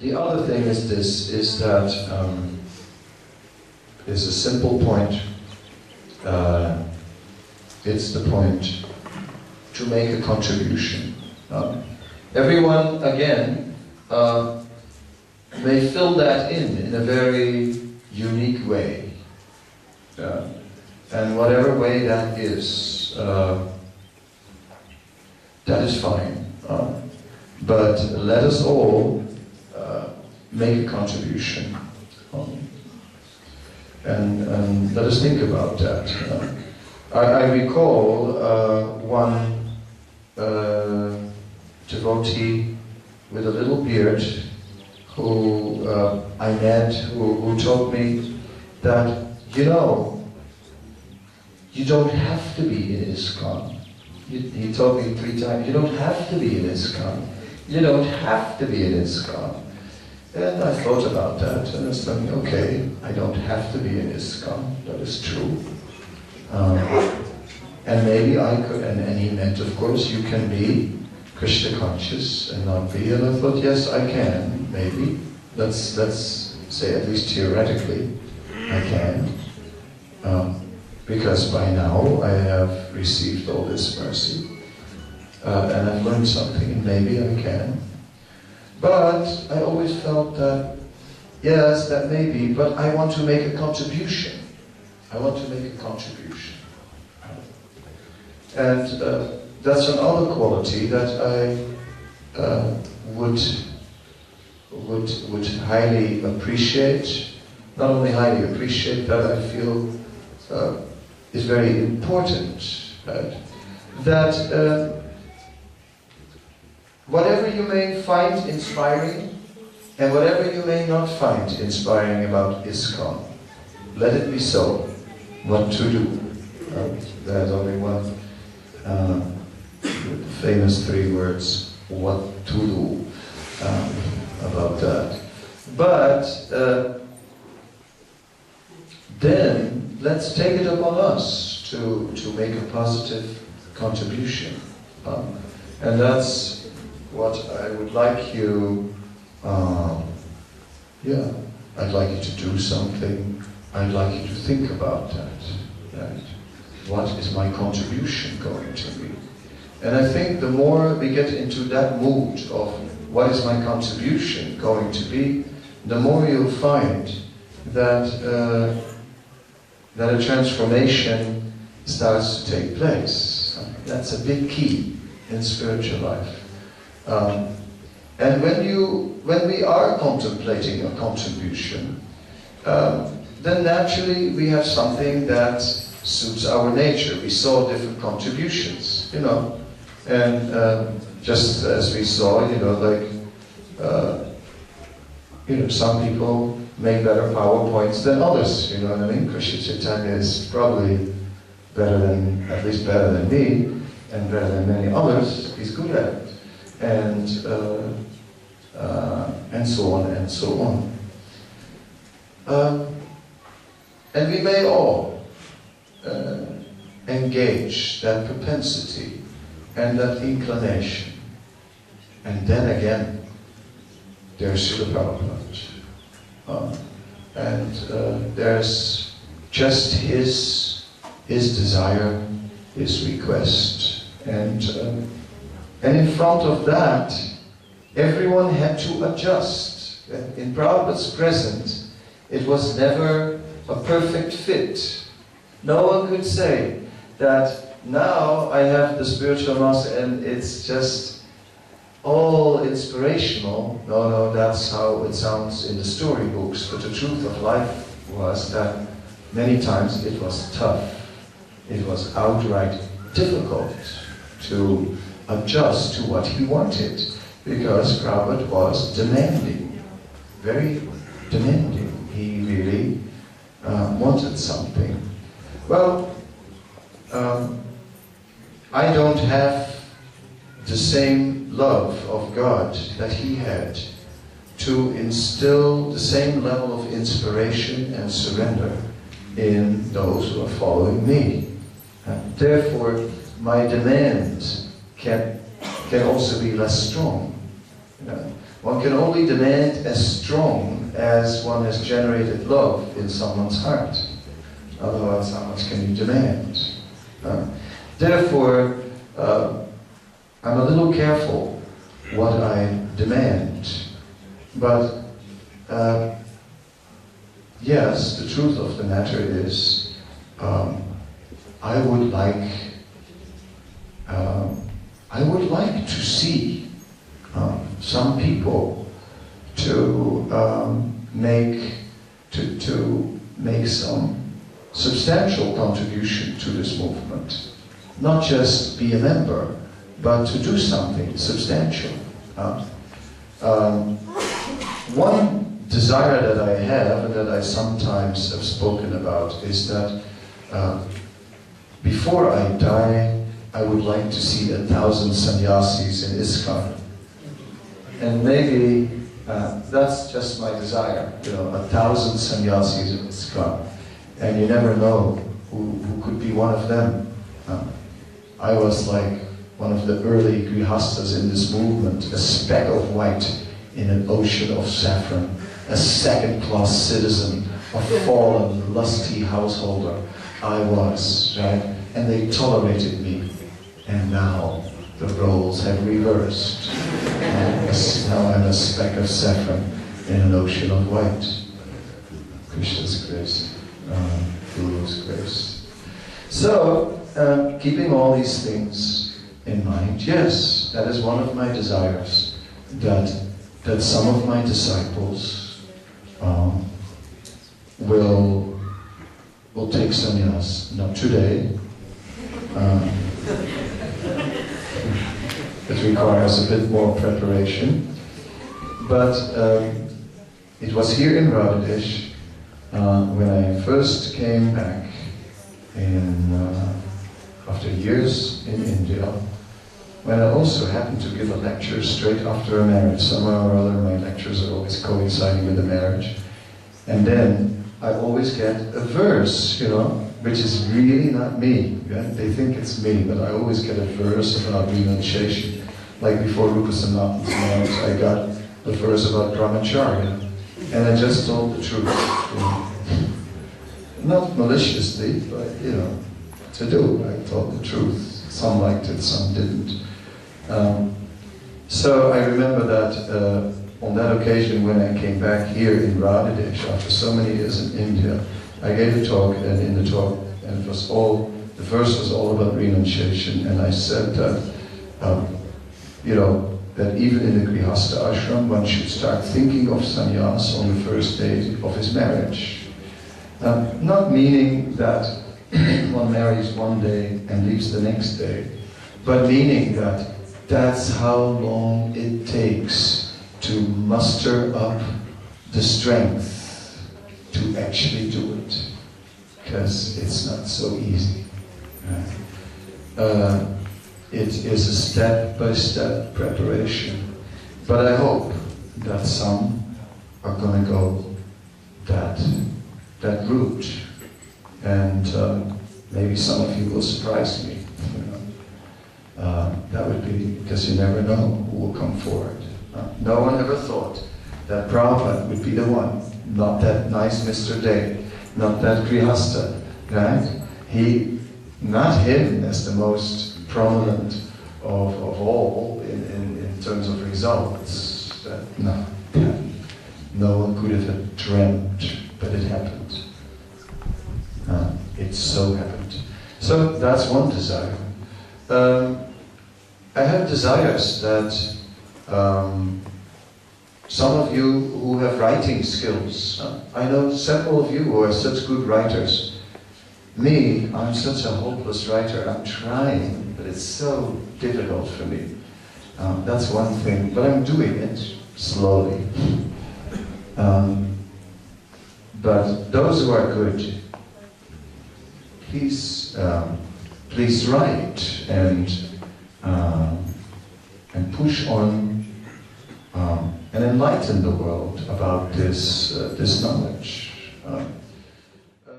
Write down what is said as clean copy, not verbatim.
The other thing is this, is that is a simple point. It's the point to make a contribution. Everyone, again, may fill that in a very unique way. And whatever way that is fine. But let us all make a contribution. And let us think about that. I recall one devotee with a little beard who I met, who told me that, you know, you don't have to be in ISKCON. He told me 3 times, you don't have to be in ISKCON. You don't have to be in ISKCON. And I thought about that, and I was thinking, okay, I don't have to be in ISKCON, that is true. And maybe I could, and he meant, of course, you can be Krishna conscious and not be, and I thought, yes, I can, maybe. Let's say, at least theoretically, I can. Because by now I have received all this mercy, and I've learned something, and maybe I can. But I always felt that, yes, that may be, but I want to make a contribution. I want to make a contribution. And that's another quality that I would highly appreciate. Not only highly appreciate, that I feel is very important. Right? That whatever you may find inspiring, and whatever you may not find inspiring about ISKCON, let it be so. What to do. There's only one famous 3 words, what to do, about that. But then let's take it upon us to make a positive contribution. And that's what I would like you, I'd like you to do something. I'd like you to think about that. Right? What is my contribution going to be? And I think the more we get into that mood of what is my contribution going to be, the more you'll find that that a transformation starts to take place. That's a big key in spiritual life. And when we are contemplating a contribution, then naturally we have something that suits our nature. We saw different contributions, you know, and just as we saw, you know, like, some people make better PowerPoints than others, you know what I mean? Krishna Chaitanya is probably better than, at least better than me, and better than many others. He's good at it, and so on and so on. And we may all engage that propensity and that inclination. And then again, there's Srila Prabhupada. And there's just his desire, his request. And in front of that, everyone had to adjust. In Prabhupada's present, it was never a perfect fit. No one could say that now I have the spiritual master and it's just all inspirational. No, that's how it sounds in the storybooks. But the truth of life was that many times it was tough. It was outright difficult to adjust to what he wanted, because Prabhupada was demanding, very demanding. He really wanted something. Well, I don't have the same love of God that he had to instill the same level of inspiration and surrender in those who are following me. Therefore, my demands can also be less strong. One can only demand as strong as one has generated love in someone's heart. Otherwise, how much can you demand? Therefore, I'm a little careful what I demand. But yes, the truth of the matter is, I would like to see some people to make some substantial contribution to this movement. Not just be a member, but to do something substantial. One desire that I have, and that I sometimes have spoken about, is that before I die, I would like to see 1,000 sannyasis in ISKCON. And maybe that's just my desire, 1,000 sannyasis in ISKCON. And you never know who could be one of them. I was like one of the early grihastas in this movement, a speck of white in an ocean of saffron, a second-class citizen, a fallen, lusty householder. I was, right? And they tolerated me. And now the roles have reversed. Now I'm a speck of saffron in an ocean of white. Krishna's grace, Guru's grace. So, keeping all these things in mind, yes, that is one of my desires, that some of my disciples will take sannyas. Not today. It requires a bit more preparation. But it was here in Radhadesh when I first came back after years in India, when I also happened to give a lecture straight after a marriage. Somehow or other my lectures are always coinciding with a marriage. And then I always get a verse, which is really not me. Yeah? They think it's me, but I always get a verse about renunciation. Like before Rupa Sanatana's marriage, I got a verse about brahmacharya. And I just told the truth. Not maliciously, but to do. I told the truth. Some liked it, some didn't. So I remember that on that occasion when I came back here in Radhadesh after so many years in India, I gave a talk, and in the talk, and the verse was all about renunciation, and I said that, that even in the Grihastha ashram, one should start thinking of sannyas on the first day of his marriage. Not meaning that one marries one day and leaves the next day, but meaning that that's how long it takes to muster up the strength to actually do it, because it's not so easy. Right? It is a step-by-step preparation, but I hope that some are going to go that route. And maybe some of you will surprise me. That would be, because you never know who will come forward. No one ever thought that Prabhupada would be the one, not that nice Mr. Day, not that Grihastha, right? Not him as the most prominent of all in terms of results. No one could have dreamt, but it happened. It so happened. So that's one desire. I have desires that some of you who have writing skills, I know several of you who are such good writers. Me, I'm such a hopeless writer. I'm trying, but it's so difficult for me. That's one thing, but I'm doing it slowly. But those who are good, please write and push on and enlighten the world about this knowledge.